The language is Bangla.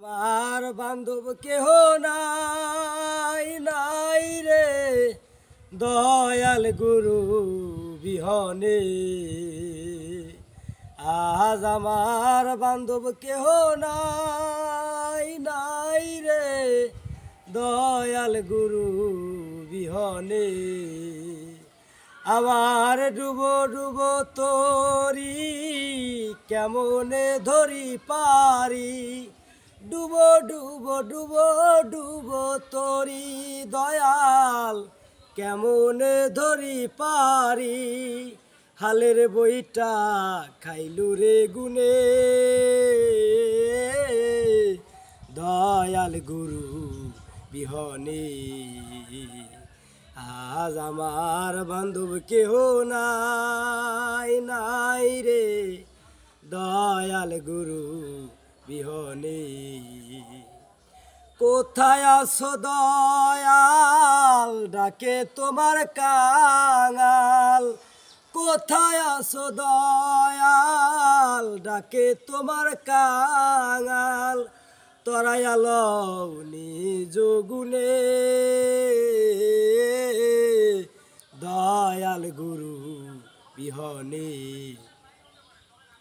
আমার বান্ধব কেহ নাই নাই রে দয়াল গুরু বিহনে। আজ আমার বান্ধব কেহ নাই নাই রে দয়াল গুরু বিহনে। আমার ডুবো ডুবো তরি কেমনে ধরি পারি, ডুবো ডুবো ডুবো ডুবো তরি দয়াল কেমনে ধরি পারি। হালের বইটা খাইলু রে গুনে দয়াল গুরু বিহনে। আজ আমার বান্ধব কেহ নাই নাই রে দয়াল গুরু বিহনে। কোথায় আছো দয়াল ডাকে তোমার কাঙাল, কোথায় আছো দয়াল ডাকে তোমার কাঙাল। তরাই আলো নিজ গুনে দয়াল গুরু বিহনে।